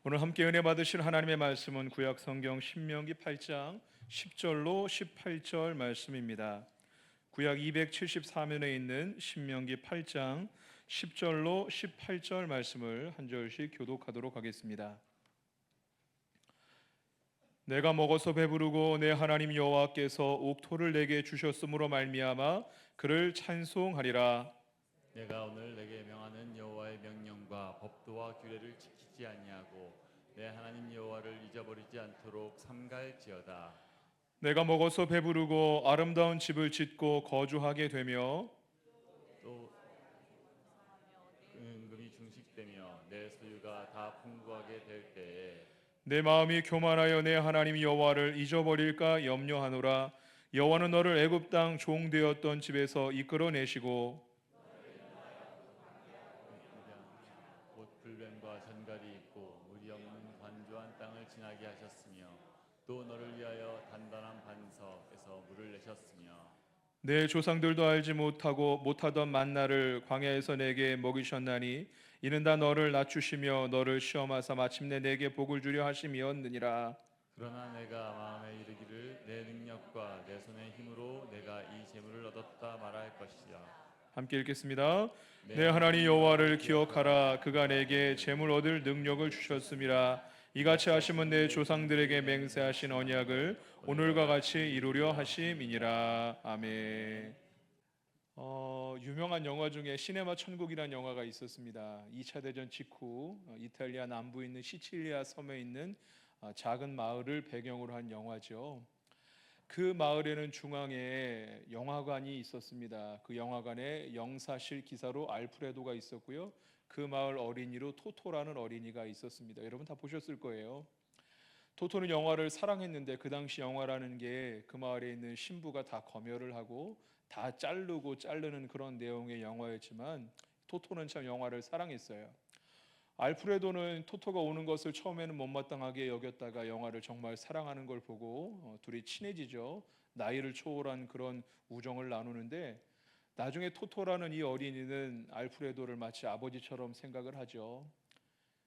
오늘 함께 은혜 받으실 하나님의 말씀은 구약 성경 신명기 8장 10절로 18절 말씀입니다. 구약 274면에 있는 신명기 8장 10절로 18절 말씀을 한 절씩 교독하도록 하겠습니다. 내가 먹어서 배부르고 내 하나님 여호와께서 옥토를 내게 주셨으므로 말미암아 그를 찬송하리라. 내가 오늘 내게 명하는 여호와의 명령과 법도와 규례를 지키지 아니하고 내 하나님 여호와를 잊어버리지 않도록 삼가할지어다. 내가 먹어서 배부르고 아름다운 집을 짓고 거주하게 되며 또 은금이 중식되며 내 소유가 다 풍부하게 될 때에 내 마음이 교만하여 내 하나님 여호와를 잊어버릴까 염려하노라. 여호와는 너를 애굽 땅 종 되었던 집에서 이끌어내시고 곧 불뱀과 전갈이 있고 물이 없는 관조한 땅을 지나게 하셨으며 또 너를 위하여 단단한 반석에서 물을 내셨으며 내 조상들도 알지 못하던 만나를 광야에서 내게 먹이셨나니 이는 다 너를 낮추시며 너를 시험하사 마침내 내게 복을 주려 하심이었느니라. 그러나 내가 마음에 이르기를 내 능력과 내 손의 힘으로 내가 이 재물을 얻었다 말할 것이야. 함께 읽겠습니다. 내 하나님 여호와를 기억하라. 그가 내게 재물 얻을 능력을 주셨음이라. 이같이 하심은 내 조상들에게 맹세하신 언약을 오늘과 같이 이루려 하심이니라. 아멘. 유명한 영화 중에 시네마 천국이라는 영화가 있었습니다. 2차 대전 직후 이탈리아 남부에 있는 시칠리아 섬에 있는 작은 마을을 배경으로 한 영화죠. 그 마을에는 중앙에 영화관이 있었습니다. 그 영화관에 영사실 기사로 알프레도가 있었고요. 그 마을 어린이로 토토라는 어린이가 있었습니다. 여러분 다 보셨을 거예요. 토토는 영화를 사랑했는데 그 당시 영화라는 게 그 마을에 있는 신부가 다 검열을 하고 다 자르는 그런 내용의 영화였지만 토토는 참 영화를 사랑했어요. 알프레도는 토토가 오는 것을 처음에는 못마땅하게 여겼다가 영화를 정말 사랑하는 걸 보고 둘이 친해지죠. 나이를 초월한 그런 우정을 나누는데 나중에 토토라는 이 어린이는 알프레도를 마치 아버지처럼 생각을 하죠.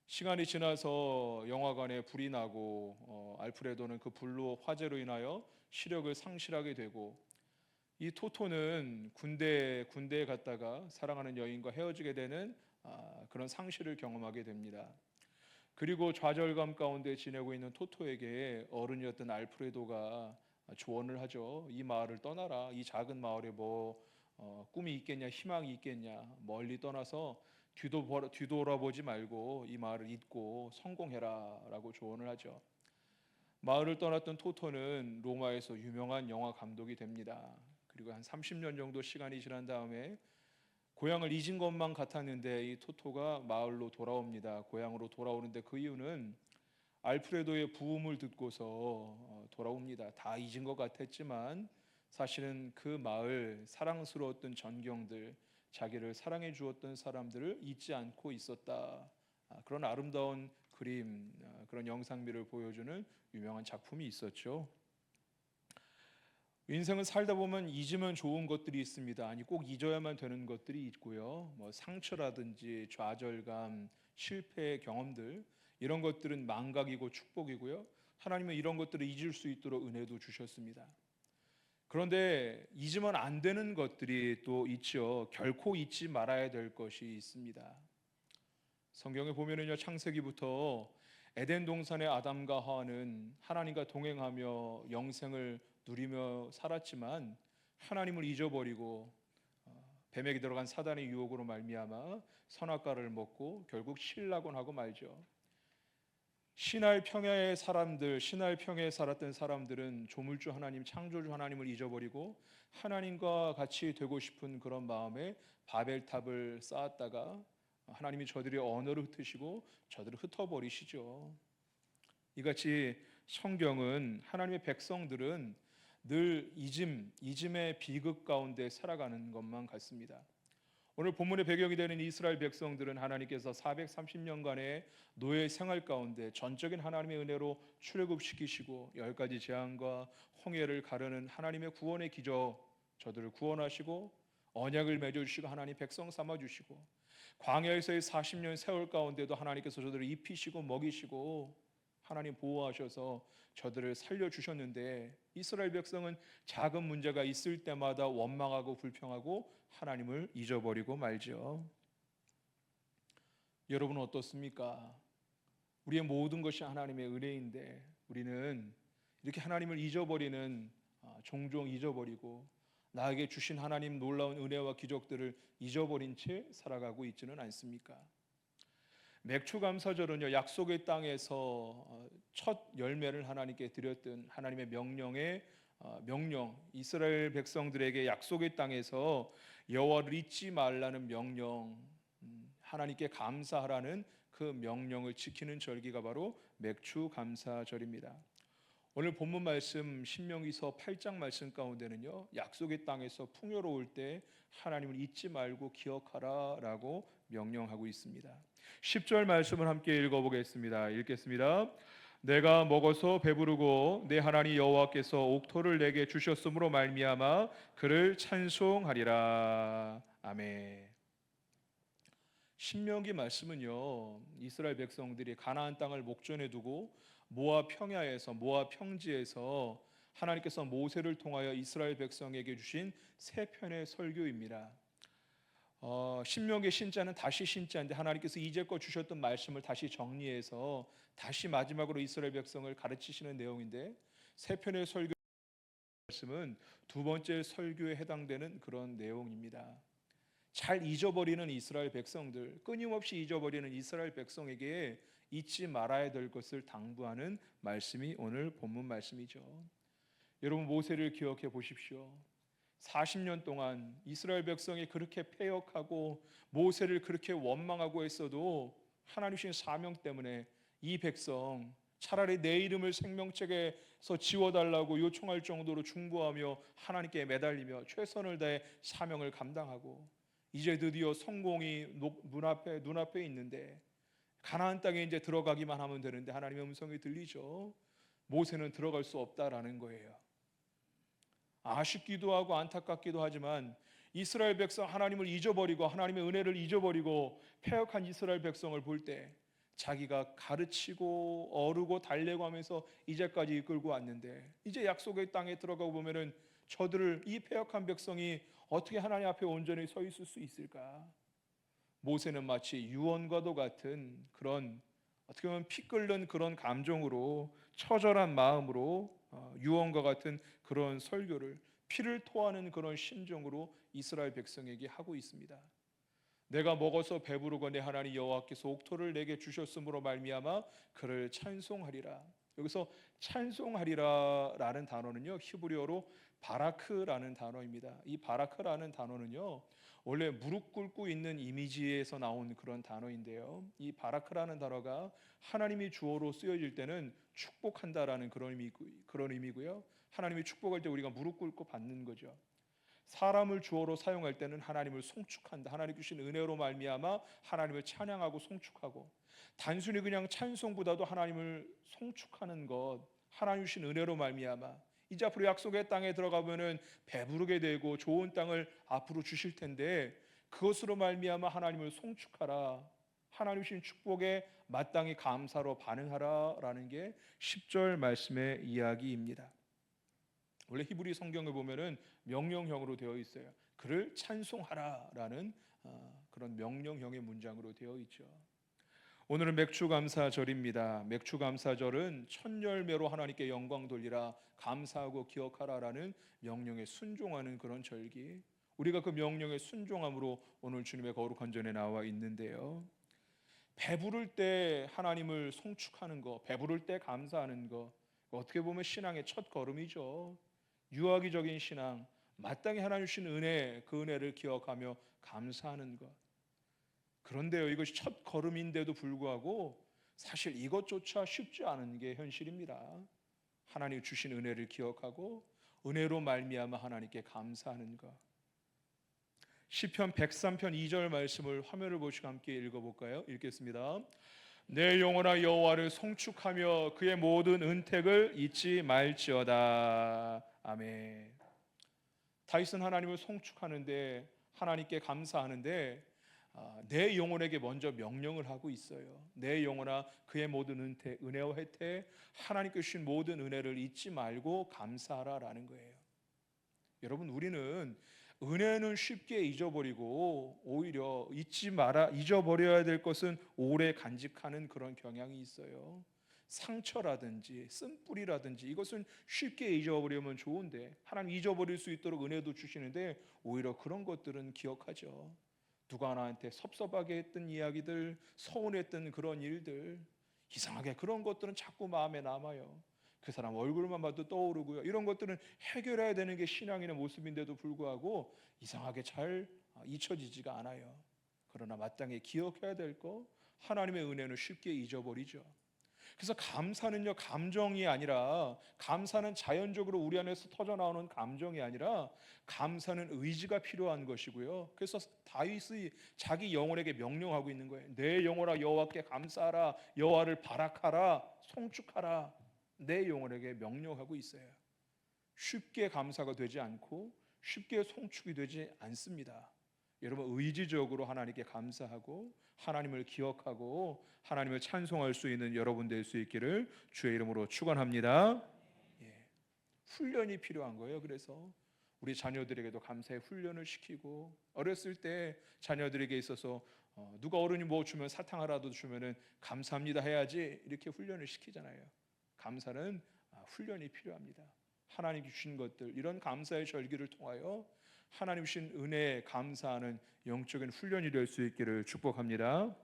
시간이 지나서 영화관에 불이 나고 알프레도는 그 불로 화재로 인하여 시력을 상실하게 되고 이 토토는 군대에 갔다가 사랑하는 여인과 헤어지게 되는 그런 상실을 경험하게 됩니다. 그리고 좌절감 가운데 지내고 있는 토토에게 어른이었던 알프레도가 조언을 하죠. 이 마을을 떠나라. 이 작은 마을에 뭐 꿈이 있겠냐, 희망이 있겠냐. 멀리 떠나서 뒤돌아보지 말고 이 마을을 잊고 성공해라라고 조언을 하죠. 마을을 떠났던 토토는 로마에서 유명한 영화 감독이 됩니다. 그리고 한 30년 정도 시간이 지난 다음에 고향을 잊은 것만 같았는데 이 토토가 마을로 돌아옵니다. 고향으로 돌아오는데 그 이유는 알프레도의 부음을 듣고서 돌아옵니다. 다 잊은 것 같았지만 사실은 그 마을 사랑스러웠던 전경들, 자기를 사랑해 주었던 사람들을 잊지 않고 있었다. 그런 아름다운 그림, 그런 영상미를 보여주는 유명한 작품이 있었죠. 인생을 살다 보면 잊으면 좋은 것들이 있습니다. 아니 꼭 잊어야만 되는 것들이 있고요. 뭐 상처라든지 좌절감, 실패의 경험들 이런 것들은 망각이고 축복이고요. 하나님은 이런 것들을 잊을 수 있도록 은혜도 주셨습니다. 그런데 잊으면 안 되는 것들이 또 있죠. 결코 잊지 말아야 될 것이 있습니다. 성경에 보면은요, 창세기부터 에덴 동산의 아담과 하와는 하나님과 동행하며 영생을 누리며 살았지만 하나님을 잊어버리고 뱀에게 들어간 사단의 유혹으로 말미암아 선악과를 먹고 결국 실락원하고 말죠. 신할 평야의 사람들, 신할 평야에 살았던 사람들은 조물주 하나님, 창조주 하나님을 잊어버리고 하나님과 같이 되고 싶은 그런 마음에 바벨탑을 쌓았다가 하나님이 저들의 언어를 흩으시고 저들을 흩어버리시죠. 이같이 성경은 하나님의 백성들은 늘 잊음의 비극 가운데 살아가는 것만 같습니다. 오늘 본문의 배경이 되는 이스라엘 백성들은 하나님께서 430년간의 노예 생활 가운데 전적인 하나님의 은혜로 출애굽시키시고 10가지 재앙과 홍해를 가르는 하나님의 구원의 기적, 저들을 구원하시고 언약을 맺어주시고 하나님 백성 삼아주시고 광야에서의 40년 세월 가운데도 하나님께서 저들을 입히시고 먹이시고 하나님 보호하셔서 저들을 살려주셨는데 이스라엘 백성은 작은 문제가 있을 때마다 원망하고 불평하고 하나님을 잊어버리고 말죠. 여러분은 어떻습니까? 우리의 모든 것이 하나님의 은혜인데 우리는 이렇게 하나님을 잊어버리는, 종종 잊어버리고 나에게 주신 하나님 놀라운 은혜와 기적들을 잊어버린 채 살아가고 있지는 않습니까? 맥추감사절은요, 약속의 땅에서 첫 열매를 하나님께 드렸던 하나님의 명령, 이스라엘 백성들에게 약속의 땅에서 여호와를 잊지 말라는 명령, 하나님께 감사하라는 그 명령을 지키는 절기가 바로 맥추감사절입니다. 오늘 본문 말씀 신명기서 8장 말씀 가운데는요, 약속의 땅에서 풍요로울 때 하나님을 잊지 말고 기억하라라고 명령하고 있습니다. 10절 말씀을 함께 읽어보겠습니다. 읽겠습니다. 내가 먹어서 배부르고 내 하나님 여호와께서 옥토를 내게 주셨으므로 말미암아 그를 찬송하리라. 아멘. 신명기 말씀은요, 이스라엘 백성들이 가나안 땅을 목전에 두고 모압 평야에서, 모압 평지에서 하나님께서 모세를 통하여 이스라엘 백성에게 주신 세 편의 설교입니다. 신명기 신자는 다시 신자인데 하나님께서 이제껏 주셨던 말씀을 다시 정리해서 다시 마지막으로 이스라엘 백성을 가르치시는 내용인데, 세 편의 설교 말씀은 두 번째 설교에 해당되는 그런 내용입니다. 잘 잊어버리는 이스라엘 백성들, 끊임없이 잊어버리는 이스라엘 백성에게 잊지 말아야 될 것을 당부하는 말씀이 오늘 본문 말씀이죠. 여러분, 모세를 기억해 보십시오. 40년 동안 이스라엘 백성이 그렇게 패역하고 모세를 그렇게 원망하고 했어도 하나님 주신 사명 때문에 이 백성, 차라리 내 이름을 생명책에서 지워달라고 요청할 정도로 중보하며 하나님께 매달리며 최선을 다해 사명을 감당하고 이제 드디어 성공이 눈앞에 있는데 가나안 땅에 이제 들어가기만 하면 되는데 하나님의 음성이 들리죠. 모세는 들어갈 수 없다라는 거예요. 아쉽기도 하고 안타깝기도 하지만 이스라엘 백성, 하나님을 잊어버리고 하나님의 은혜를 잊어버리고 패역한 이스라엘 백성을 볼 때 자기가 가르치고 어르고 달래고 하면서 이제까지 이끌고 왔는데 이제 약속의 땅에 들어가고 보면은 저들을, 이 패역한 백성이 어떻게 하나님 앞에 온전히 서 있을 수 있을까? 모세는 마치 유언과도 같은 그런, 어떻게 보면 피 끓는 그런 감정으로, 처절한 마음으로 유언과 같은 그런 설교를, 피를 토하는 그런 심정으로 이스라엘 백성에게 하고 있습니다. 내가 먹어서 배부르고 내 하나님 여호와께서 옥토를 내게 주셨으므로 말미암아 그를 찬송하리라. 여기서 찬송하리라라는 단어는요, 히브리어로 바라크라는 단어입니다. 이 바라크라는 단어는요, 원래 무릎 꿇고 있는 이미지에서 나온 그런 단어인데요, 이 바라크라는 단어가 하나님이 주어로 쓰여질 때는 축복한다라는 그런 의미고요. 하나님이 축복할 때 우리가 무릎 꿇고 받는 거죠. 사람을 주어로 사용할 때는 하나님을 송축한다, 하나님 주신 은혜로 말미암아 하나님을 찬양하고 송축하고, 단순히 그냥 찬송보다도 하나님을 송축하는 것, 하나님 주신 은혜로 말미암아 이제 앞으로 약속의 땅에 들어가면은 배부르게 되고 좋은 땅을 앞으로 주실 텐데 그것으로 말미암아 하나님을 송축하라, 하나님 주신 축복에 마땅히 감사로 반응하라라는 게 10절 말씀의 이야기입니다. 원래 히브리 성경을 보면은 명령형으로 되어 있어요. 그를 찬송하라라는 그런 명령형의 문장으로 되어 있죠. 오늘은 맥추감사절입니다. 맥추감사절은 첫 열매로 하나님께 영광 돌리라, 감사하고 기억하라라는 명령에 순종하는 그런 절기. 우리가 그 명령에 순종함으로 오늘 주님의 거룩한 전에 나와 있는데요, 배부를 때 하나님을 송축하는 것, 배부를 때 감사하는 것, 어떻게 보면 신앙의 첫 걸음이죠. 유아기적인 신앙, 마땅히 하나님 주신 은혜, 그 은혜를 기억하며 감사하는 것. 그런데요, 이것이 첫 걸음인데도 불구하고 사실 이것조차 쉽지 않은 게 현실입니다. 하나님 주신 은혜를 기억하고 은혜로 말미암아 하나님께 감사하는 것. 시편 103편 2절 말씀을 화면을 보시고 함께 읽어볼까요? 읽겠습니다. 내 영혼아 여호와를 송축하며 그의 모든 은택을 잊지 말지어다. 아멘. 다윗은 하나님을 송축하는데, 하나님께 감사하는데 내 영혼에게 먼저 명령을 하고 있어요. 내 영혼아 그의 모든 은혜와 혜택, 하나님께 주신 모든 은혜를 잊지 말고 감사하라라는 거예요. 여러분, 우리는 은혜는 쉽게 잊어버리고 오히려 잊어버려야 될 것은 오래 간직하는 그런 경향이 있어요. 상처라든지 쓴뿌리라든지 이것은 쉽게 잊어버리면 좋은데, 하나님 잊어버릴 수 있도록 은혜도 주시는데 오히려 그런 것들은 기억하죠. 누가 나한테 섭섭하게 했던 이야기들, 서운했던 그런 일들, 이상하게 그런 것들은 자꾸 마음에 남아요. 그 사람 얼굴만 봐도 떠오르고요. 이런 것들은 해결해야 되는 게 신앙인의 모습인데도 불구하고 이상하게 잘 잊혀지지가 않아요. 그러나 마땅히 기억해야 될 거, 하나님의 은혜는 쉽게 잊어버리죠. 그래서 감사는요, 감정이 아니라, 감사는 자연적으로 우리 안에서 터져나오는 감정이 아니라 감사는 의지가 필요한 것이고요. 그래서 다윗이 자기 영혼에게 명령하고 있는 거예요. 내 영혼아 여호와께 감사하라, 여호와를 바락하라, 송축하라. 내 영혼에게 명령하고 있어요. 쉽게 감사가 되지 않고 쉽게 송축이 되지 않습니다. 여러분, 의지적으로 하나님께 감사하고 하나님을 기억하고 하나님을 찬송할 수 있는 여러분 될 수 있기를 주의 이름으로 축원합니다. 훈련이 필요한 거예요. 그래서 우리 자녀들에게도 감사의 훈련을 시키고, 어렸을 때 자녀들에게 있어서 누가 어른이 뭐 주면 사탕 하나도 주면은 감사합니다 해야지, 이렇게 훈련을 시키잖아요. 감사는 훈련이 필요합니다. 하나님 주신 것들, 이런 감사의 절기를 통하여 하나님 주신 은혜에 감사하는 영적인 훈련이 될 수 있기를 축복합니다.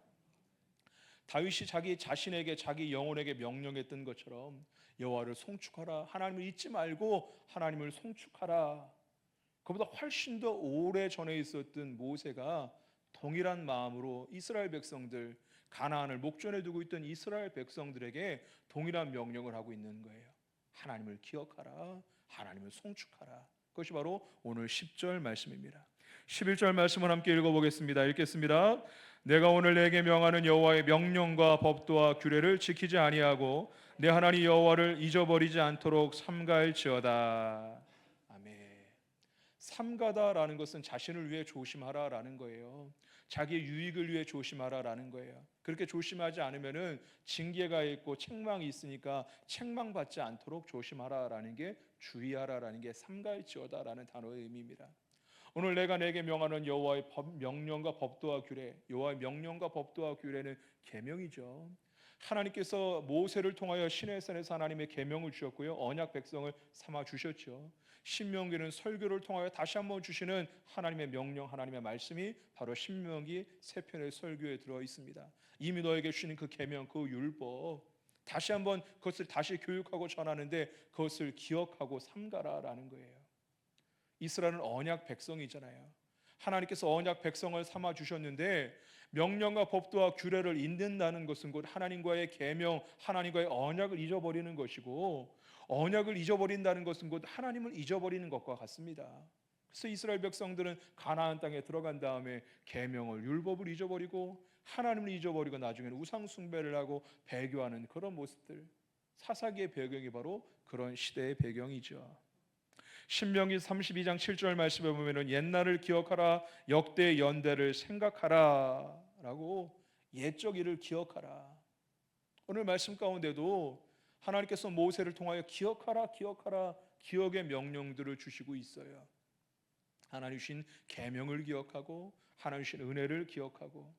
다윗이 자기 자신에게, 자기 영혼에게 명령했던 것처럼 여호와를 송축하라, 하나님을 잊지 말고 하나님을 송축하라. 그보다 훨씬 더 오래 전에 있었던 모세가 동일한 마음으로 이스라엘 백성들, 가나안을 목전에 두고 있던 이스라엘 백성들에게 동일한 명령을 하고 있는 거예요. 하나님을 기억하라, 하나님을 송축하라. 그것이 바로 오늘 10절 말씀입니다. 11절 말씀을 함께 읽어보겠습니다. 읽겠습니다. 내가 오늘 내게 명하는 여호와의 명령과 법도와 규례를 지키지 아니하고 내 하나님 여호와를 잊어버리지 않도록 삼가할지어다. 아멘. 삼가다라는 것은 자신을 위해 조심하라라는 거예요. 자기의 유익을 위해 조심하라라는 거예요. 그렇게 조심하지 않으면은 징계가 있고 책망이 있으니까 책망받지 않도록 조심하라라는 게, 주의하라라는 게 삼가할지어다라는 단어의 의미입니다. 오늘 내가 내게 명하는 여호와의 명령과 법도와 규례, 여호와의 명령과 법도와 규례는 계명이죠. 하나님께서 모세를 통하여 시내산에서 하나님의 계명을 주셨고요, 언약 백성을 삼아 주셨죠. 신명기는 설교를 통하여 다시 한번 주시는 하나님의 명령, 하나님의 말씀이 바로 신명기 3편의 설교에 들어 있습니다. 이미 너에게 주시는 그 계명, 그 율법, 다시 한번 그것을 다시 교육하고 전하는데 그것을 기억하고 삼가라라는 거예요. 이스라엘은 언약 백성이잖아요. 하나님께서 언약 백성을 삼아 주셨는데 명령과 법도와 규례를 잊는다는 것은 곧 하나님과의 계명, 하나님과의 언약을 잊어버리는 것이고, 언약을 잊어버린다는 것은 곧 하나님을 잊어버리는 것과 같습니다. 그래서 이스라엘 백성들은 가나안 땅에 들어간 다음에 계명을, 율법을 잊어버리고 하나님을 잊어버리고 나중에는 우상 숭배를 하고 배교하는 그런 모습들, 사사기의 배경이 바로 그런 시대의 배경이죠. 신명기 32장 7절 말씀에 보면은 옛날을 기억하라, 역대 연대를 생각하라 라고, 옛적 일을 기억하라. 오늘 말씀 가운데도 하나님께서 모세를 통하여 기억하라, 기억하라, 기억의 명령들을 주시고 있어요. 하나님 주신 계명을 기억하고 하나님 주신 은혜를 기억하고,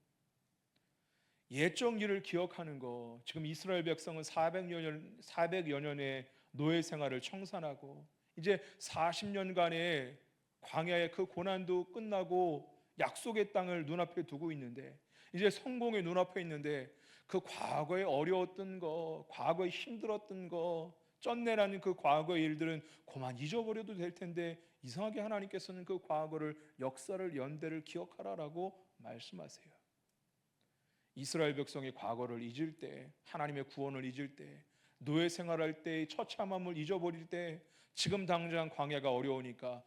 옛적 일을 기억하는 거. 지금 이스라엘 백성은 400여 년의 노예 생활을 청산하고 이제 40년간의 광야의 그 고난도 끝나고 약속의 땅을 눈앞에 두고 있는데, 이제 성공의 눈앞에 있는데 그 과거에 어려웠던 거, 과거에 힘들었던 거, 쩐내나는 그 과거의 일들은 그만 잊어버려도 될 텐데, 이상하게 하나님께서는 그 과거를, 역사를, 연대를 기억하라라고 말씀하세요. 이스라엘 백성이 과거를 잊을 때, 하나님의 구원을 잊을 때, 노예 생활할 때의 처참함을 잊어버릴 때, 지금 당장 광야가 어려우니까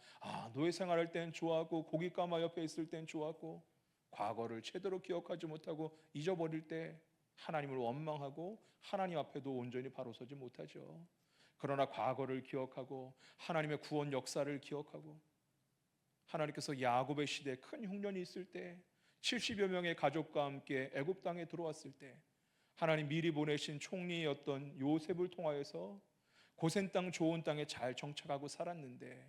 노예 생활할 땐 좋았고 고깃가마 옆에 있을 땐 좋았고, 과거를 제대로 기억하지 못하고 잊어버릴 때 하나님을 원망하고 하나님 앞에도 온전히 바로 서지 못하죠. 그러나 과거를 기억하고 하나님의 구원 역사를 기억하고, 하나님께서 야곱의 시대에 큰 흉년이 있을 때 70여 명의 가족과 함께 애굽 땅에 들어왔을 때 하나님 미리 보내신 총리였던 요셉을 통하여서 고센 땅 좋은 땅에 잘 정착하고 살았는데,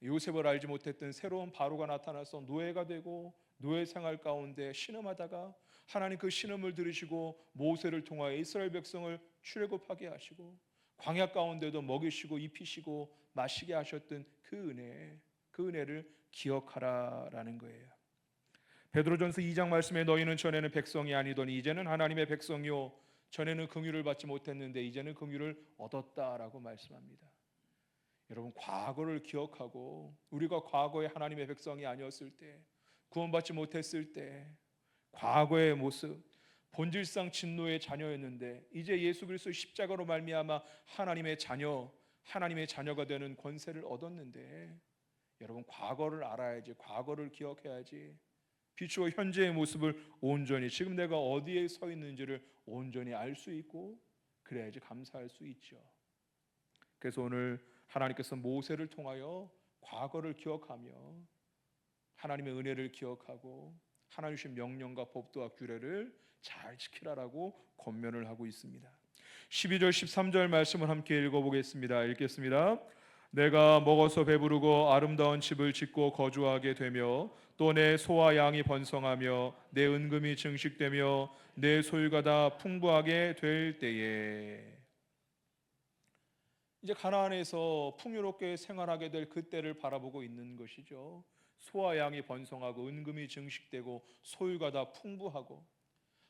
요셉을 알지 못했던 새로운 바로가 나타나서 노예가 되고 노예 생활 가운데 신음하다가 하나님 그 신음을 들으시고 모세를 통하여 이스라엘 백성을 출애굽하게 하시고 광야 가운데도 먹이시고 입히시고 마시게 하셨던 그 은혜를 기억하라라는 거예요. 베드로전서 2장 말씀에 너희는 전에는 백성이 아니더니 이제는 하나님의 백성이요 전에는 긍휼을 받지 못했는데 이제는 긍휼을 얻었다라고 말씀합니다. 여러분, 과거를 기억하고 우리가 과거에 하나님의 백성이 아니었을 때, 구원받지 못했을 때 과거의 모습, 본질상 진노의 자녀였는데 이제 예수 그리스도 십자가로 말미암아 하나님의 자녀가 되는 권세를 얻었는데, 여러분 과거를 알아야지, 과거를 기억해야지 비추어 현재의 모습을 온전히, 지금 내가 어디에 서 있는지를 온전히 알 수 있고 그래야지 감사할 수 있죠. 그래서 오늘 하나님께서 모세를 통하여 과거를 기억하며 하나님의 은혜를 기억하고 하나님 주신 명령과 법도와 규례를 잘 지키라라고 권면을 하고 있습니다. 12절 13절 말씀을 함께 읽어보겠습니다. 읽겠습니다. 내가 먹어서 배부르고 아름다운 집을 짓고 거주하게 되며 또 내 소와 양이 번성하며 내 은금이 증식되며 내 소유가 다 풍부하게 될 때에, 이제 가나안에서 풍요롭게 생활하게 될 그때를 바라보고 있는 것이죠. 소와 양이 번성하고 은금이 증식되고 소유가 다 풍부하고,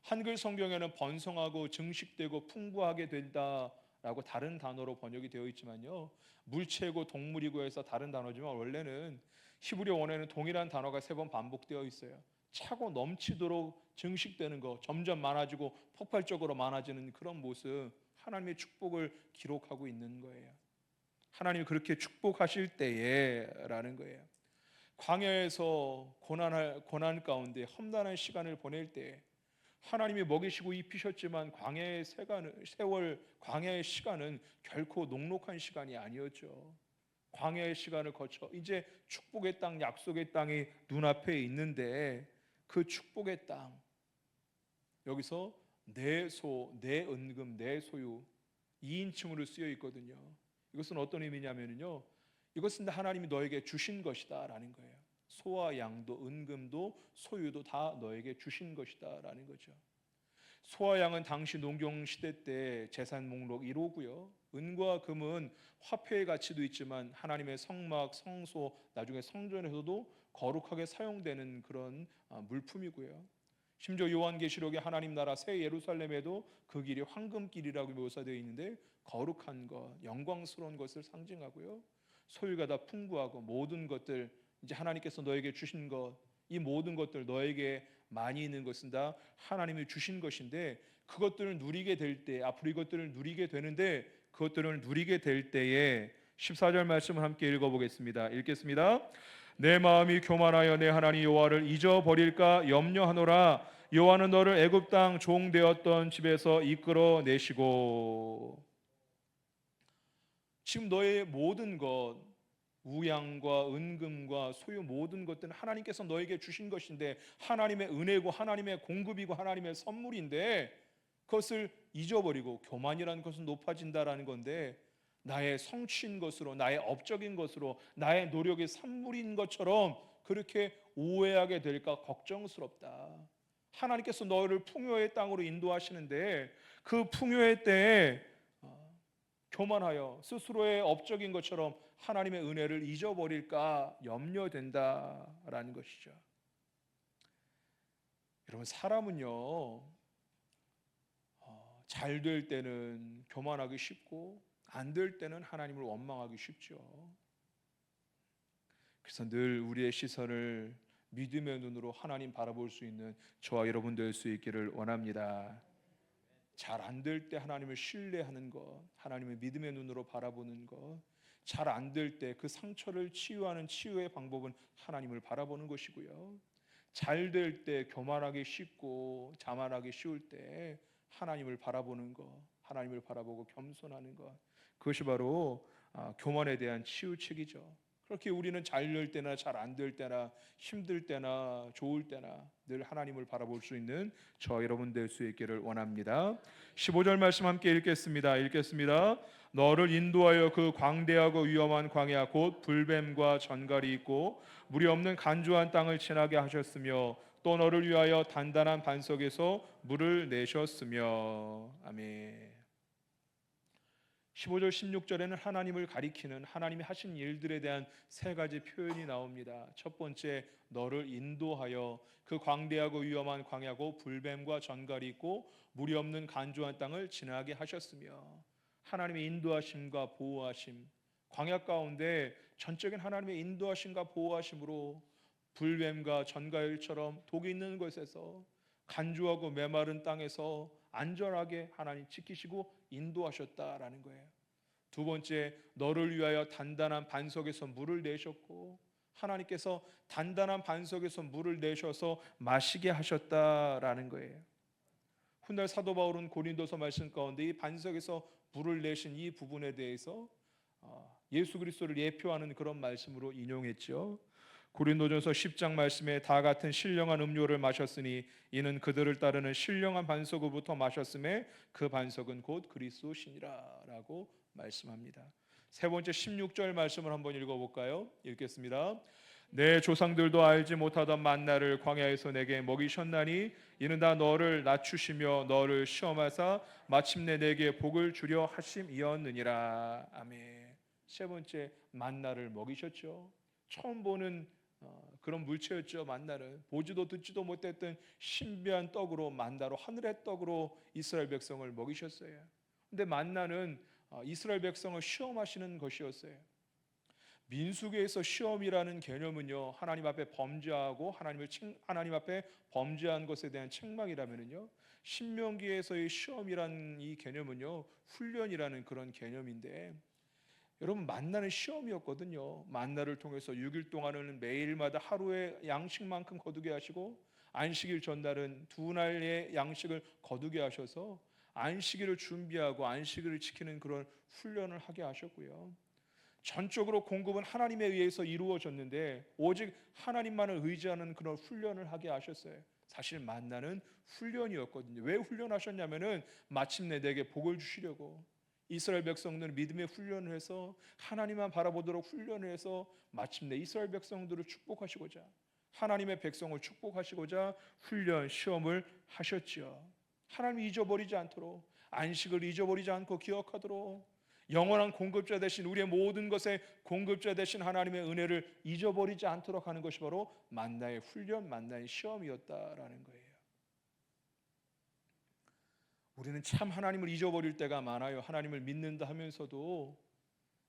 한글 성경에는 번성하고 증식되고 풍부하게 된다라고 다른 단어로 번역이 되어 있지만요, 물체고 동물이고 해서 다른 단어지만 원래는 히브리 원어에는 동일한 단어가 3번 반복되어 있어요. 차고 넘치도록 증식되는 것, 점점 많아지고 폭발적으로 많아지는 그런 모습, 하나님의 축복을 기록하고 있는 거예요. 하나님이 그렇게 축복하실 때에라는 거예요. 광야에서 고난 가운데 험난한 시간을 보낼 때 하나님이 먹이시고 입히셨지만 광야의 세월, 광야의 시간은 결코 녹록한 시간이 아니었죠. 광야의 시간을 거쳐 이제 축복의 땅, 약속의 땅이 눈앞에 있는데, 그 축복의 땅, 여기서 내 내 은금, 내 소유 2인칭으로 쓰여 있거든요. 이것은 어떤 의미냐면요, 이것은 하나님이 너에게 주신 것이다 라는 거예요. 소와 양도 은금도 소유도 다 너에게 주신 것이다 라는 거죠. 소와 양은 당시 농경 시대 때 재산 목록 1호고요. 은과 금은 화폐의 가치도 있지만 하나님의 성막, 성소, 나중에 성전에서도 거룩하게 사용되는 그런 물품이고요. 심지어 요한계시록에 하나님 나라 새 예루살렘에도 그 길이 황금길이라고 묘사되어 있는데 거룩한 것, 영광스러운 것을 상징하고요. 소유가 다 풍부하고 모든 것들, 이제 하나님께서 너에게 주신 것, 이 모든 것들 너에게 많이 있는 것은 다 하나님이 주신 것인데, 그것들을 누리게 될 때, 앞으로 이것들을 누리게 되는데, 그것들을 누리게 될 때에 14절 말씀을 함께 읽어보겠습니다. 읽겠습니다. 내 마음이 교만하여 내 하나님 여호와를 잊어버릴까 염려하노라. 여호와는 너를 애굽 땅 종 되었던 집에서 이끌어 내시고. 지금 너의 모든 것, 우양과 은금과 소유, 모든 것들은 하나님께서 너에게 주신 것인데, 하나님의 은혜고 하나님의 공급이고 하나님의 선물인데, 그것을 잊어버리고, 교만이라는 것은 높아진다라는 건데, 나의 성취인 것으로, 나의 업적인 것으로, 나의 노력의 산물인 것처럼 그렇게 오해하게 될까 걱정스럽다. 하나님께서 너를 풍요의 땅으로 인도하시는데, 그 풍요의 때에 교만하여 스스로의 업적인 것처럼 하나님의 은혜를 잊어버릴까 염려된다라는 것이죠. 여러분, 사람은요, 잘 될 때는 교만하기 쉽고 안 될 때는 하나님을 원망하기 쉽죠. 그래서 늘 우리의 시선을 믿음의 눈으로 하나님 바라볼 수 있는 저와 여러분 될 수 있기를 원합니다. 잘 안 될 때 하나님을 신뢰하는 것, 하나님의 믿음의 눈으로 바라보는 것, 잘 안 될 때 그 상처를 치유하는 치유의 방법은 하나님을 바라보는 것이고요. 잘 될 때 교만하기 쉽고 자만하기 쉬울 때 하나님을 바라보는 것, 하나님을 바라보고 겸손하는 것, 그것이 바로 교만에 대한 치유책이죠. 그렇게 우리는 잘 될 때나 잘 안 될 때나 힘들 때나 좋을 때나 늘 하나님을 바라볼 수 있는 저 여러분 될 수 있기를 원합니다. 15절 말씀 함께 읽겠습니다. 너를 인도하여 그 광대하고 위험한 광야 곧 불뱀과 전갈이 있고 물이 없는 간주한 땅을 지나게 하셨으며 또 너를 위하여 단단한 반석에서 물을 내셨으며. 아멘. 15절 16절에는 하나님을 가리키는 하나님이 하신 일들에 대한 세 가지 표현이 나옵니다. 첫 번째, 너를 인도하여 그 광대하고 위험한 광야고 불뱀과 전갈이 있고 물이 없는 간조한 땅을 지나게 하셨으며. 하나님의 인도하심과 보호하심, 광야 가운데 전적인 하나님의 인도하심과 보호하심으로 불뱀과 전갈처럼 독이 있는 곳에서 간조하고 메마른 땅에서 안전하게 하나님 지키시고 인도하셨다라는 거예요. 두 번째, 너를 위하여 단단한 반석에서 물을 내셨고 하나님께서 단단한 반석에서 물을 내셔서 마시게 하셨다라는 거예요. 훗날 사도 바울은 고린도서 말씀 가운데 이 반석에서 물을 내신 이 부분에 대해서 예수 그리스도를 예표하는 그런 말씀으로 인용했죠. 고린도전서 10장 말씀에 다 같은 신령한 음료를 마셨으니 이는 그들을 따르는 신령한 반석으로부터 마셨음에 그 반석은 곧 그리스도시니라 라고 말씀합니다. 세 번째 16절 말씀을 한번 읽어볼까요? 읽겠습니다. 내 조상들도 알지 못하던 만나를 광야에서 내게 먹이셨나니 이는 다 너를 낮추시며 너를 시험하사 마침내 내게 복을 주려 하심이었느니라. 아멘. 세 번째, 만나를 먹이셨죠. 처음 보는 그런 물체였죠. 만나를 보지도 듣지도 못했던 신비한 떡으로, 만나로, 하늘의 떡으로 이스라엘 백성을 먹이셨어요. 근데 만나는 이스라엘 백성을 시험하시는 것이었어요. 민수기에서 시험이라는 개념은요, 하나님 앞에 범죄하고 하나님 앞에 범죄한 것에 대한 책망이라면은요, 신명기에서의 시험이라는 이 개념은요, 훈련이라는 그런 개념인데, 여러분, 만나는 시험이었거든요. 만나를 통해서 6일 동안은 매일마다 하루의 양식만큼 거두게 하시고 안식일 전날은 두 날의 양식을 거두게 하셔서 안식일을 준비하고 안식일을 지키는 그런 훈련을 하게 하셨고요. 전적으로 공급은 하나님에 의해서 이루어졌는데 오직 하나님만을 의지하는 그런 훈련을 하게 하셨어요. 사실 만나는 훈련이었거든요. 왜 훈련하셨냐면은 마침내 내게 복을 주시려고. 이스라엘 백성들은 믿음의 훈련을 해서 하나님만 바라보도록 훈련을 해서 마침내 이스라엘 백성들을 축복하시고자, 하나님의 백성을 축복하시고자 훈련, 시험을 하셨지요. 하나님이 잊어버리지 않도록, 안식을 잊어버리지 않고 기억하도록, 영원한 공급자 되신, 우리의 모든 것의 공급자 되신 하나님의 은혜를 잊어버리지 않도록 하는 것이 바로 만나의 훈련, 만나의 시험이었다라는 거예요. 우리는 참 하나님을 잊어버릴 때가 많아요. 하나님을 믿는다 하면서도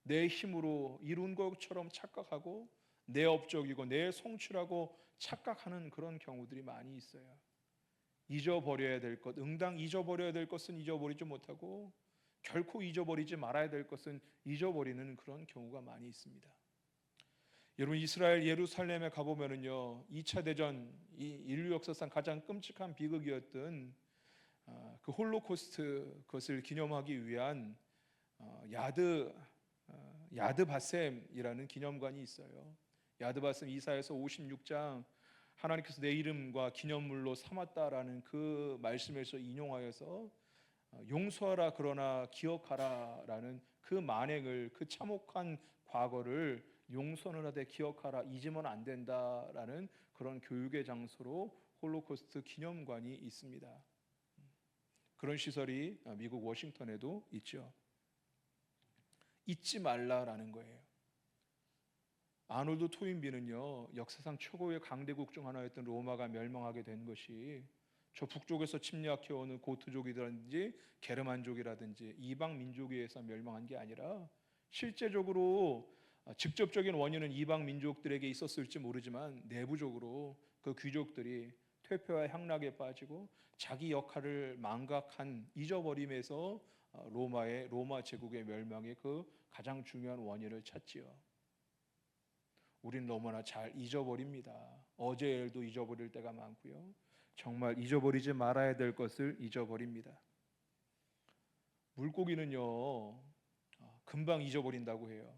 내 힘으로 이룬 것처럼 착각하고 내 업적이고 내 성취라고 착각하는 그런 경우들이 많이 있어요. 잊어버려야 될 것, 응당 잊어버려야 될 것은 잊어버리지 못하고 결코 잊어버리지 말아야 될 것은 잊어버리는 그런 경우가 많이 있습니다. 여러분, 이스라엘 예루살렘에 가보면은요, 2차 대전, 이 인류 역사상 가장 끔찍한 비극이었던 그 홀로코스트, 그것을 기념하기 위한 야드 바셈이라는 기념관이 있어요. 야드 바셈 이사야서 56장, 하나님께서 내 이름과 기념물로 삼았다라는 그 말씀에서 인용하여서 용서하라 그러나 기억하라라는 그 만행을, 그 참혹한 과거를 용서는 하되 기억하라, 잊으면 안 된다라는 그런 교육의 장소로 홀로코스트 기념관이 있습니다. 그런 시설이 미국 워싱턴에도 있죠. 잊지 말라라는 거예요. 아놀드 토인비는요, 역사상 최고의 강대국 중 하나였던 로마가 멸망하게 된 것이 저 북쪽에서 침략해오는 고트족이라든지 게르만족이라든지 이방 민족에 의해서 멸망한 게 아니라 실제적으로 직접적인 원인은 이방 민족들에게 있었을지 모르지만 내부적으로 그 귀족들이 퇴폐와 향락에 빠지고 자기 역할을 망각한, 잊어버림에서 로마 제국의 멸망의 그 가장 중요한 원인을 찾지요. 우리는 너무나 잘 잊어버립니다. 어제 일도 잊어버릴 때가 많고요. 정말 잊어버리지 말아야 될 것을 잊어버립니다. 물고기는요, 금방 잊어버린다고 해요.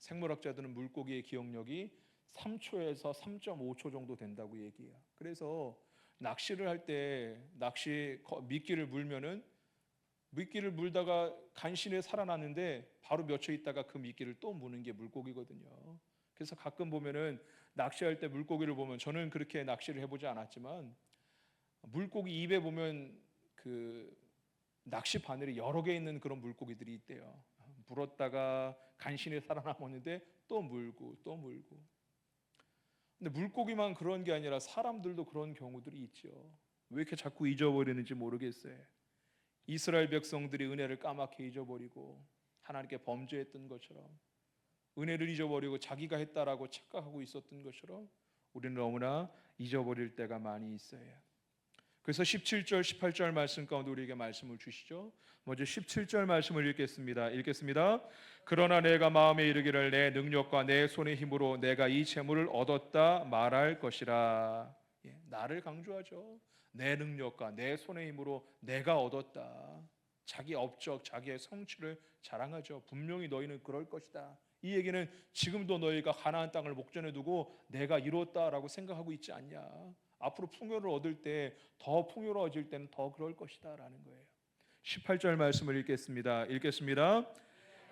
생물학자들은 물고기의 기억력이 3초에서 3.5초 정도 된다고 얘기해요. 그래서 낚시를 할 때 미끼를 물면은 미끼를 물다가 간신히 살아났는데 바로 몇 초 있다가 그 미끼를 또 무는 게 물고기거든요. 그래서 가끔 보면은 낚시할 때 물고기를 보면, 저는 그렇게 낚시를 해보지 않았지만 물고기 입에 보면 그 낚시 바늘이 여러 개 있는 그런 물고기들이 있대요. 물었다가 간신히 살아남았는데 또 물고 또 물고. 근데 물고기만 그런 게 아니라 사람들도 그런 경우들이 있죠. 왜 이렇게 자꾸 잊어버리는지 모르겠어요. 이스라엘 백성들이 은혜를 까맣게 잊어버리고 하나님께 범죄했던 것처럼, 은혜를 잊어버리고 자기가 했다라고 착각하고 있었던 것처럼 우리는 너무나 잊어버릴 때가 많이 있어요. 그래서 17절 18절 말씀 가운데 우리에게 말씀을 주시죠. 먼저 17절 말씀을 읽겠습니다. 그러나 내가 마음에 이르기를 내 능력과 내 손의 힘으로 내가 이 재물을 얻었다 말할 것이라. 나를 강조하죠. 내 능력과 내 손의 힘으로 내가 얻었다. 자기 업적, 자기의 성취를 자랑하죠. 분명히 너희는 그럴 것이다. 이 얘기는 지금도 너희가 가나안 땅을 목전에 두고 내가 이뤘다라고 생각하고 있지 않냐. 앞으로 풍요를 얻을 때, 더 풍요로워질 때는 더 그럴 것이다 라는 거예요. 18절 말씀을 읽겠습니다.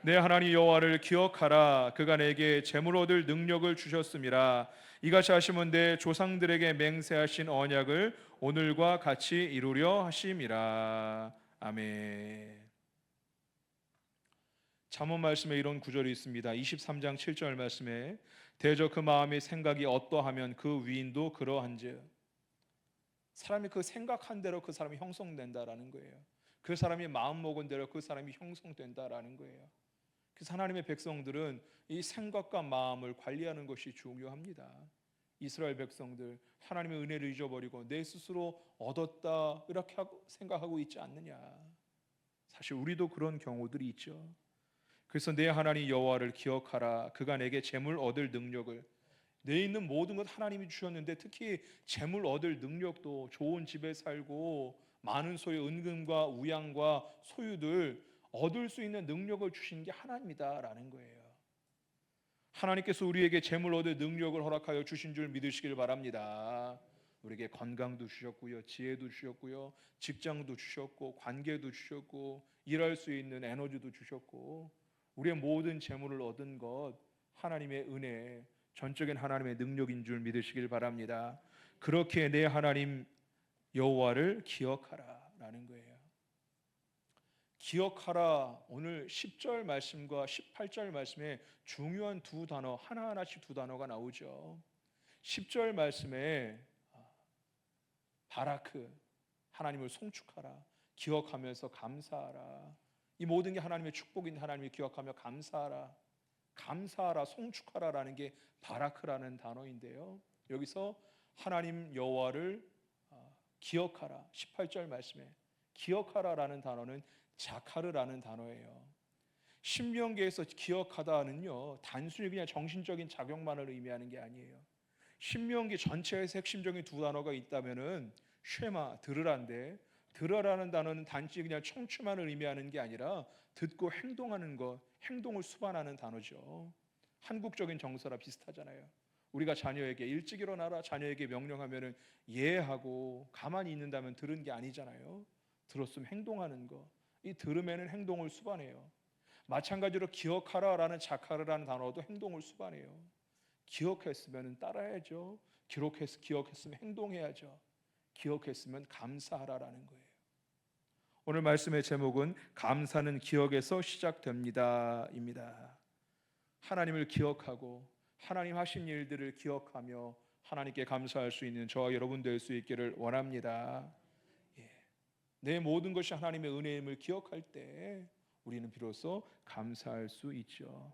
내 하나님 여호와를 기억하라. 그가 내게 재물 얻을 능력을 주셨음이라. 이같이 하시면 내 조상들에게 맹세하신 언약을 오늘과 같이 이루려 하심이라. 아멘. 잠언 말씀에 이런 구절이 있습니다. 23장 7절 말씀에 대저 그 마음의 생각이 어떠하면 그 위인도 그러한즉. 사람이 그 생각한 대로 그 사람이 형성된다라는 거예요. 그 사람이 마음 먹은 대로 그 사람이 형성된다라는 거예요. 그래서 하나님의 백성들은 이 생각과 마음을 관리하는 것이 중요합니다. 이스라엘 백성들 하나님의 은혜를 잊어버리고 내 스스로 얻었다 이렇게 생각하고 있지 않느냐. 사실 우리도 그런 경우들이 있죠. 그래서 내 하나님 여호와를 기억하라. 그가 내게 재물 얻을 능력을, 내 있는 모든 것 하나님이 주셨는데 특히 재물 얻을 능력도, 좋은 집에 살고 많은 소유 은금과 우양과 소유들 얻을 수 있는 능력을 주신 게 하나님이다라는 거예요. 하나님께서 우리에게 재물 얻을 능력을 허락하여 주신 줄 믿으시길 바랍니다. 우리에게 건강도 주셨고요, 지혜도 주셨고요, 직장도 주셨고, 관계도 주셨고, 일할 수 있는 에너지도 주셨고, 우리의 모든 재물을 얻은 것 하나님의 은혜, 전적인 하나님의 능력인 줄 믿으시길 바랍니다. 그렇게 내 하나님 여호와를 기억하라라는 거예요. 기억하라, 오늘 10절 말씀과 18절 말씀에 중요한 두 단어, 하나하나씩 두 단어가 나오죠. 10절 말씀에 바라크, 하나님을 송축하라, 기억하면서 감사하라. 이 모든 게 하나님의 축복인 하나님을 기억하며 감사하라, 감사하라, 송축하라라는 게 바라크라는 단어인데요. 여기서 하나님 여호와를 기억하라, 18절 말씀에 기억하라라는 단어는 자카르라는 단어예요. 신명기에서 기억하다는요, 단순히 그냥 정신적인 작용만을 의미하는 게 아니에요. 신명기 전체에서 핵심적인 두 단어가 있다면은 쉐마, 들으란데, 들으라는 단어는 단지 그냥 청취만을 의미하는 게 아니라 듣고 행동하는 것, 행동을 수반하는 단어죠. 한국적인 정서라 비슷하잖아요. 우리가 자녀에게 일찍 일어나라, 자녀에게 명령하면은 예하고 가만히 있는다면 들은 게 아니잖아요. 들었으면 행동하는 거. 이 들음에는 행동을 수반해요. 마찬가지로 기억하라라는 자카르라는 단어도 행동을 수반해요. 기억했으면 따라야죠. 기억했으면 행동해야죠. 기억했으면 감사하라라는 거예요. 오늘 말씀의 제목은 감사는 기억에서 시작됩니다 입니다. 하나님을 기억하고 하나님 하신 일들을 기억하며 하나님께 감사할 수 있는 저와 여러분 될 수 있기를 원합니다. 내 모든 것이 하나님의 은혜임을 기억할 때 우리는 비로소 감사할 수 있죠.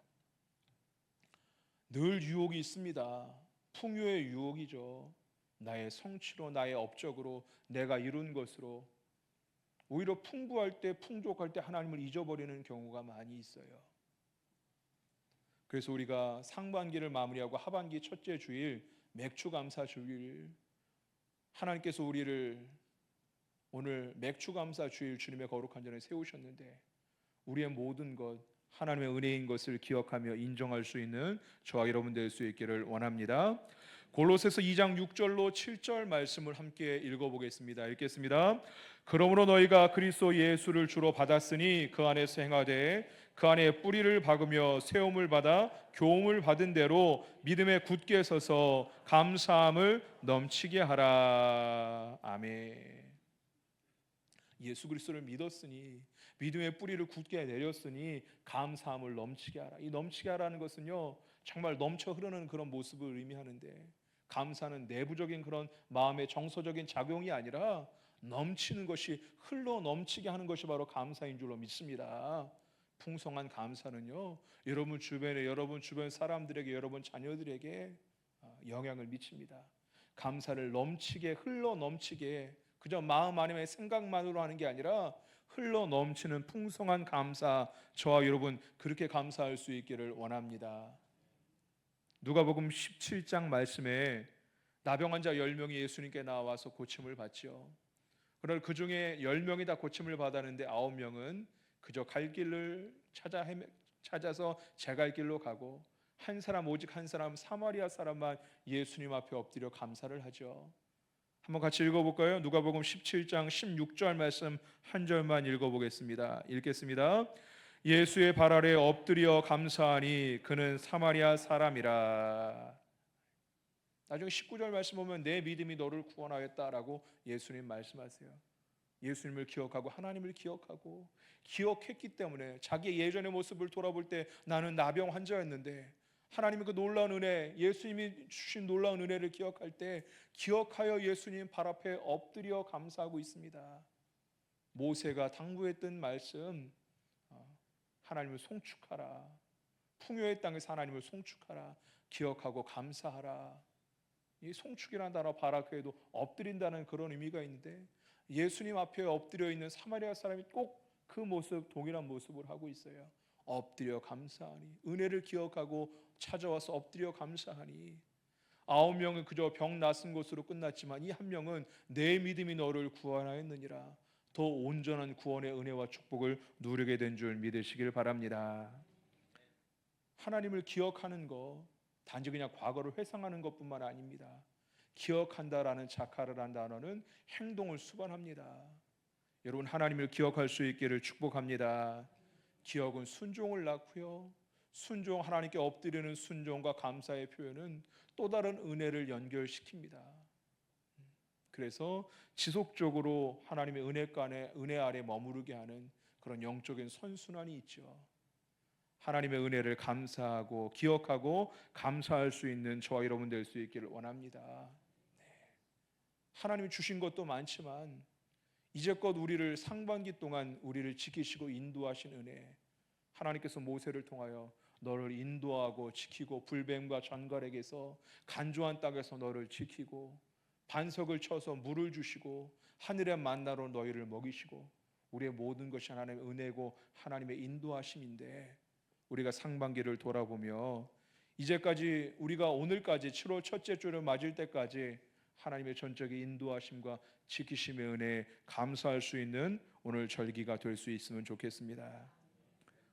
늘 유혹이 있습니다. 풍요의 유혹이죠. 나의 성취로, 나의 업적으로, 내가 이룬 것으로 오히려 풍부할 때, 풍족할 때 하나님을 잊어버리는 경우가 많이 있어요. 그래서 우리가 상반기를 마무리하고 하반기 첫째 주일, 맥주감사 주일, 하나님께서 우리를 오늘 맥주감사 주일 주님의 거룩한 전에 세우셨는데 우리의 모든 것, 하나님의 은혜인 것을 기억하며 인정할 수 있는 저와 여러분 될 수 있기를 원합니다. 골로새서 2장 6절로 7절 말씀을 함께 읽어보겠습니다. 읽겠습니다. 그러므로 너희가 그리스도 예수를 주로 받았으니 그 안에서 행하되 그 안에 뿌리를 박으며 세움을 받아 교훈을 받은 대로 믿음에 굳게 서서 감사함을 넘치게 하라. 아멘. 예수 그리스도를 믿었으니 믿음의 뿌리를 굳게 내렸으니 감사함을 넘치게 하라. 이 넘치게 하라는 것은요, 정말 넘쳐 흐르는 그런 모습을 의미하는데, 감사는 내부적인 그런 마음의 정서적인 작용이 아니라 넘치는 것이, 흘러 넘치게 하는 것이 바로 감사인 줄로 믿습니다. 풍성한 감사는요, 여러분 주변에, 여러분 주변 사람들에게, 여러분 자녀들에게 영향을 미칩니다. 감사를 넘치게, 흘러 넘치게, 그저 마음 안에 생각만으로 하는 게 아니라 흘러 넘치는 풍성한 감사, 저와 여러분 그렇게 감사할 수 있기를 원합니다. 누가복음 17장 말씀에 나병 환자 10명이 예수님께 나와서 고침을 받죠. 그러나 그 중에 10명이 다 고침을 받았는데 9명은 그저 갈 길을 찾아서 제 갈 길로 가고, 한 사람, 오직 한 사람, 사마리아 사람만 예수님 앞에 엎드려 감사를 하죠. 한번 같이 읽어볼까요? 누가복음 17장 16절 말씀 한 절만 읽어보겠습니다. 읽겠습니다. 예수의 발 아래 엎드려 감사하니 그는 사마리아 사람이라. 나중에 19절 말씀 보면 내 믿음이 너를 구원하였다라고 예수님 말씀하세요. 예수님을 기억하고 하나님을 기억하고, 기억했기 때문에 자기의 예전의 모습을 돌아볼 때 나는 나병 환자였는데 하나님의 그 놀라운 은혜, 예수님이 주신 놀라운 은혜를 기억할 때 기억하여 예수님 발 앞에 엎드려 감사하고 있습니다. 모세가 당부했던 말씀, 하나님을 송축하라, 풍요의 땅에서 하나님을 송축하라, 기억하고 감사하라. 이 송축이라는 단어 바라크에도 엎드린다는 그런 의미가 있는데, 예수님 앞에 엎드려 있는 사마리아 사람이 꼭 그 모습, 동일한 모습을 하고 있어요. 엎드려 감사하니, 은혜를 기억하고 찾아와서 엎드려 감사하니. 9명은 그저 병 낫은 것으로 끝났지만 이 한 명은 내 믿음이 너를 구원하였느니라, 더 온전한 구원의 은혜와 축복을 누리게 된 줄 믿으시길 바랍니다. 하나님을 기억하는 것, 단지 그냥 과거를 회상하는 것뿐만 아닙니다. 기억한다라는 자카르라는 단어는 행동을 수반합니다. 여러분, 하나님을 기억할 수 있기를 축복합니다. 기억은 순종을 낳고요, 순종, 하나님께 엎드리는 순종과 감사의 표현은 또 다른 은혜를 연결시킵니다. 그래서 지속적으로 하나님의 은혜 아래 머무르게 하는 그런 영적인 선순환이 있죠. 하나님의 은혜를 감사하고 기억하고 감사할 수 있는 저와 여러분 될 수 있기를 원합니다. 하나님이 주신 것도 많지만 이제껏 우리를 상반기 동안 우리를 지키시고 인도하신 은혜, 하나님께서 모세를 통하여 너를 인도하고 지키고, 불뱀과 전갈에게서, 간조한 땅에서 너를 지키고, 반석을 쳐서 물을 주시고, 하늘의 만나로 너희를 먹이시고, 우리의 모든 것이 하나님의 은혜고 하나님의 인도하심인데, 우리가 상반기를 돌아보며 이제까지, 우리가 오늘까지 7월 첫째 주를 맞을 때까지 하나님의 전적인 인도하심과 지키심의 은혜에 감사할 수 있는 오늘 절기가 될 수 있으면 좋겠습니다.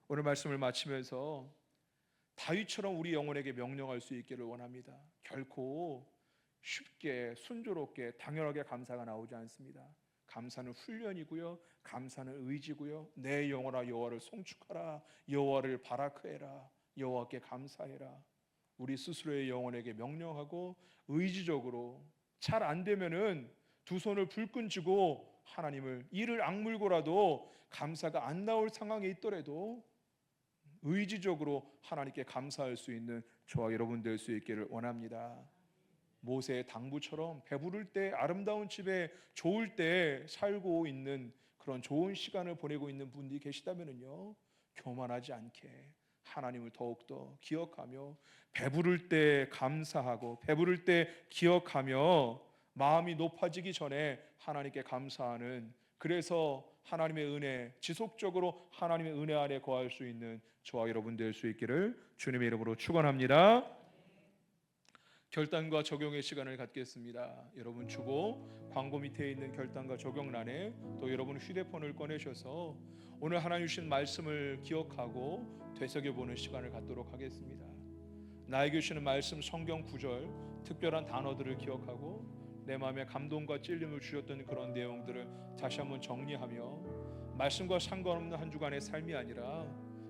오늘 말씀을 마치면서 다윗처럼 우리 영혼에게 명령할 수 있기를 원합니다. 결코 쉽게, 순조롭게, 당연하게 감사가 나오지 않습니다. 감사는 훈련이고요, 감사는 의지고요. 내 영혼아 여호와를 송축하라, 여호와를 바라크해라, 여호와께 감사해라. 우리 스스로의 영혼에게 명령하고 의지적으로, 잘 안 되면은 두 손을 불끈 쥐고 하나님을 이를 악물고라도 감사가 안 나올 상황에 있더라도 의지적으로 하나님께 감사할 수 있는 저와 여러분 될 수 있기를 원합니다. 모세의 당부처럼 배부를 때, 아름다운 집에 좋을 때 살고 있는 그런 좋은 시간을 보내고 있는 분들이 계시다면요, 교만하지 않게 하나님을 더욱더 기억하며, 배부를 때 감사하고 배부를 때 기억하며, 마음이 높아지기 전에 하나님께 감사하는, 그래서 하나님의 은혜, 지속적으로 하나님의 은혜 안에 거할 수 있는 저와 여러분 될 수 있기를 주님의 이름으로 축원합니다. 결단과 적용의 시간을 갖겠습니다. 여러분 주보 광고 밑에 있는 결단과 적용란에 또 여러분 휴대폰을 꺼내셔서 오늘 하나님 주신 말씀을 기억하고 되새겨보는 시간을 갖도록 하겠습니다. 나에게 주시는 말씀, 성경 구절, 특별한 단어들을 기억하고 내 마음에 감동과 찔림을 주셨던 그런 내용들을 다시 한번 정리하며 말씀과 상관없는 한 주간의 삶이 아니라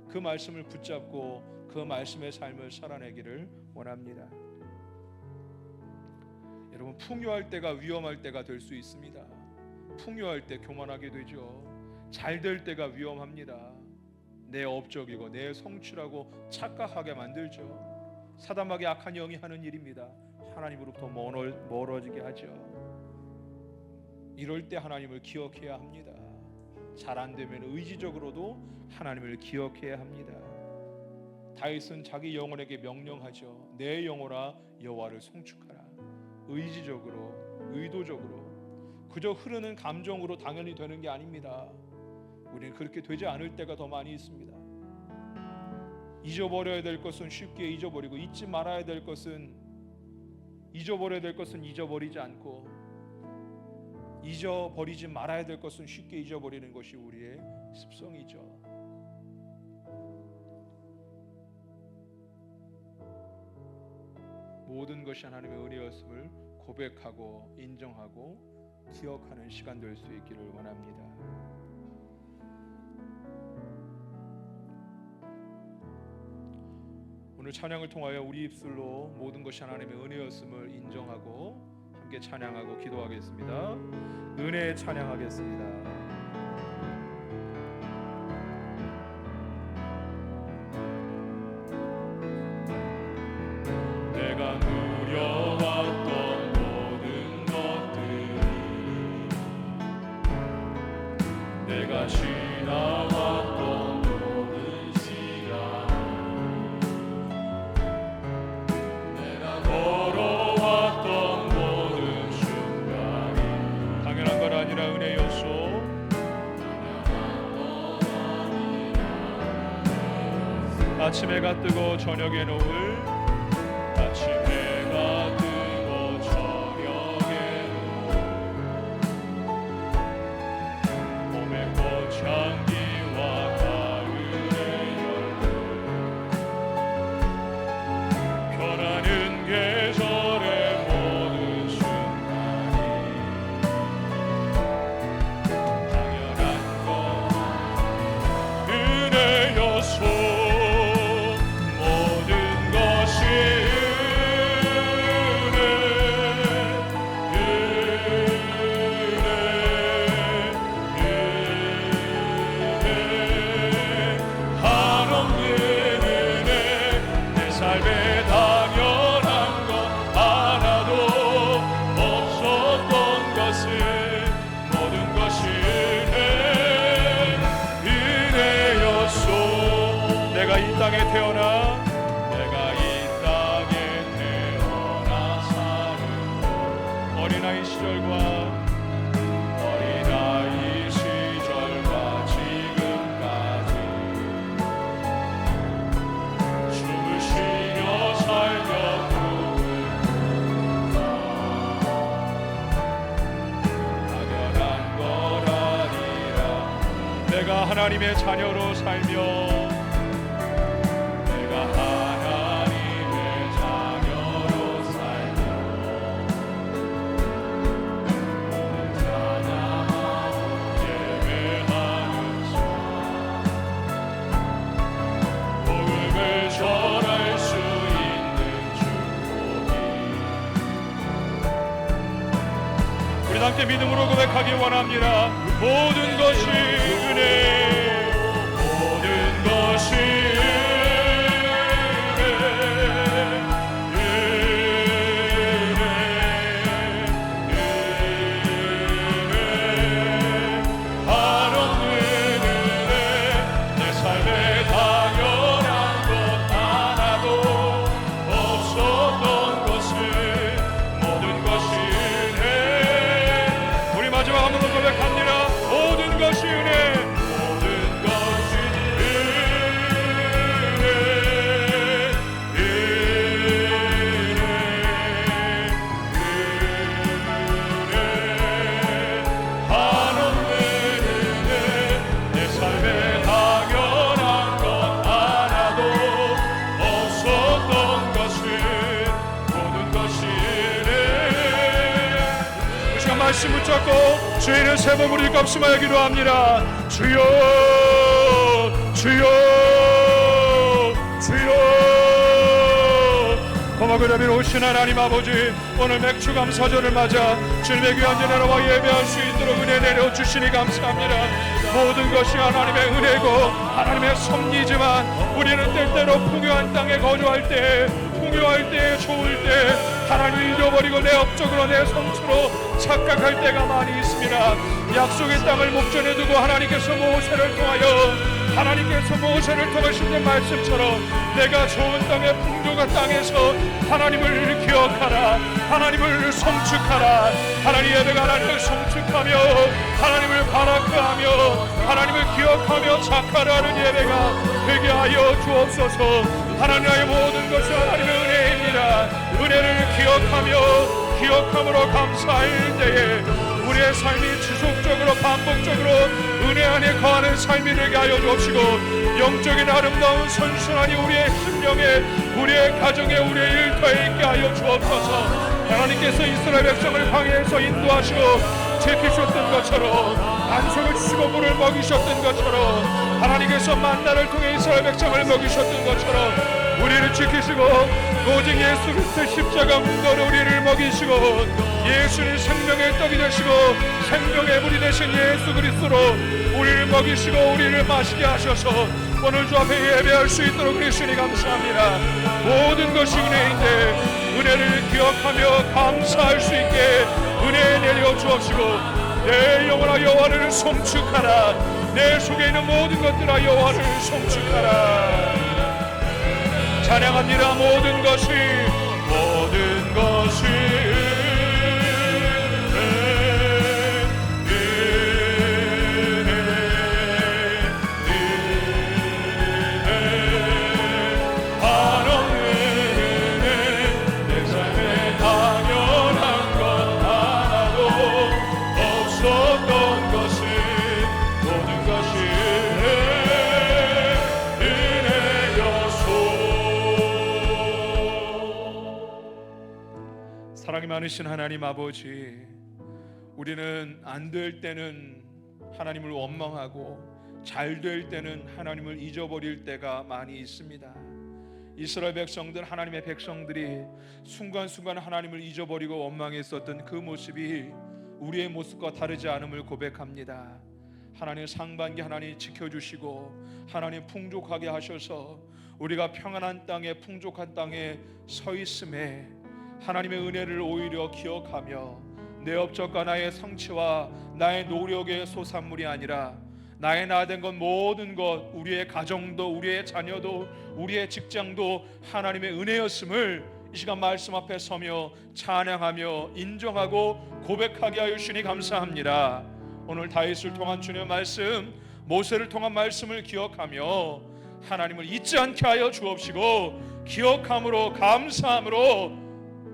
그 말씀을 붙잡고 그 말씀의 삶을 살아내기를 원합니다. 여러분, 풍요할 때가 위험할 때가 될 수 있습니다. 풍요할 때 교만하게 되죠. 잘 될 때가 위험합니다. 내 업적이고 내 성취라고 착각하게 만들죠. 사담하게 악한 영이 하는 일입니다. 하나님으로부터 멀어지게 하죠. 이럴 때 하나님을 기억해야 합니다. 잘 안 되면 의지적으로도 하나님을 기억해야 합니다. 다윗은 자기 영혼에게 명령하죠. 내 영혼아 여호와를 송축하라. 의지적으로, 의도적으로, 그저 흐르는 감정으로 당연히 되는 게 아닙니다. 우리는 그렇게 되지 않을 때가 더 많이 있습니다. 잊어버려야 될 것은 쉽게 잊어버리고 잊지 말아야 될 것은 잊어버리지 않고 잊어버리지 말아야 될 것은 쉽게 잊어버리는 것이 우리의 습성이죠. 모든 것이 하나님의 은혜였음을 고백하고 인정하고 기억하는 시간 될 수 있기를 원합니다. 오늘 찬양을 통하여 우리 입술로 모든 것이 하나님의 은혜였음을 인정하고 함께 찬양하고 기도하겠습니다. 은혜 찬양하겠습니다. 내가 누려왔던 모든 것들이 내가 지나왔던 모든 시간 내가 걸어왔던 모든 순간이 당연한 건 아니라 은혜였소. 아침 해가 뜨고 저녁에 노을 아침 해가 뜨고 저녁에 노을 봄의 꽃향기와 가을의 열매 변하는 계절의 모든 순간이 당연한 것 은혜였소. 모든 것이 한없는 은혜 내 삶에 당연한 것 하나도 없었던 것을 모든 것이 은혜였소. 내가 이 땅에 태어나 사는 어린아이 시절과 지금까지 춤을 쉬며 살려고 당연한 걸 아니라 내가 하나님의 자녀로 살며 함께 믿음으로 고백하기 원합니다. 모든 것이 은혜, 모든 것이 한없는 은혜 내 삶에 당연한 것 하나도 없었던 것을 모든 것이 마지막 한번 고백합니다. 모든 것이 은혜, 모든 말씀 붙잡고 주인의 세 번 우리 값심하여 기도합니다. 주여 주여 주여. 고마고 자비로 오신 하나님 아버지, 오늘 맥주 감사절을 맞아 주님의 귀한 전에 나와 예배할 수 있도록 은혜 내려주시니 감사합니다. 모든 것이 하나님의 은혜고 하나님의 섭리지만 우리는 때때로 풍요한 땅에 거주할 때, 풍요할 때, 좋을 때 하나님을 잊어버리고 내 업적으로 내 성취로 착각할 때가 많이 있습니다. 약속의 땅을 목전에 두고 하나님께서 모세를 통하신 말씀처럼 내가 좋은 땅에 풍족한 땅에서 하나님을 기억하라, 하나님을 성축하라. 하나님 예배가 하나님을 성축하며 하나님을 바라크하며 하나님을 기억하며 착하라는 예배가 되게 하여 주옵소서. 하나님의 모든 것이 하나님의 은혜입니다. 은혜를 기억함으로 감사할 때에 우리의 삶이 지속적으로 반복적으로 은혜 안에 거하는 삶이 되게 하여 주옵시고, 영적인 아름다운 선순환이 우리의 심령에, 우리의 가정에, 우리의 일터에 있게 하여 주옵소서. 하나님께서 이스라엘 백성을 광야에서 인도하시고 지키셨던 것처럼, 안식을 주시고 물을 먹이셨던 것처럼, 하나님께서 만나를 통해 이스라엘 백성을 먹이셨던 것처럼 우리를 지키시고, 오직 예수 그리스도의 십자가 문거로 우리를 먹이시고, 예수는 생명의 떡이 되시고 생명의 물이 되신 예수 그리스도로 우리를 먹이시고 우리를 마시게 하셔서 오늘 주 앞에 예배할 수 있도록 그리시니 감사합니다. 모든 것이 은혜인데 은혜를 기억하며 감사할 수 있게 은혜 내려 주옵시고, 내 영혼아 여호와를 송축하라. 내 속에 있는 모든 것들아 여호와를 송축하라. 찬양합니다. 모든 것이 사랑이 많으신 하나님 아버지, 우리는 안 될 때는 하나님을 원망하고 잘 될 때는 하나님을 잊어버릴 때가 많이 있습니다. 이스라엘 백성들, 하나님의 백성들이 순간순간 하나님을 잊어버리고 원망했었던 그 모습이 우리의 모습과 다르지 않음을 고백합니다. 하나님 상반기 하나님 지켜주시고 하나님 풍족하게 하셔서 우리가 평안한 땅에, 풍족한 땅에 서 있음에 하나님의 은혜를 오히려 기억하며 내 업적과 나의 성취와 나의 노력의 소산물이 아니라 나의 나 된 것 모든 것, 우리의 가정도, 우리의 자녀도, 우리의 직장도 하나님의 은혜였음을 이 시간 말씀 앞에 서며 찬양하며 인정하고 고백하게 하여 주시니 감사합니다. 오늘 다윗을 통한 주님의 말씀, 모세를 통한 말씀을 기억하며 하나님을 잊지 않게 하여 주옵시고, 기억함으로 감사함으로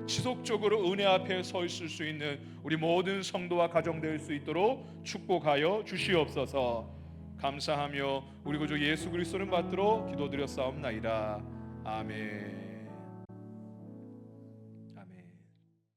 지속적으로 은혜 앞에 서 있을 수 있는 우리 모든 성도와 가정 될 수 있도록 축복하여 주시옵소서. 감사하며 우리 구주 예수 그리스도를 받들어 기도드렸사옵나이다. 아멘.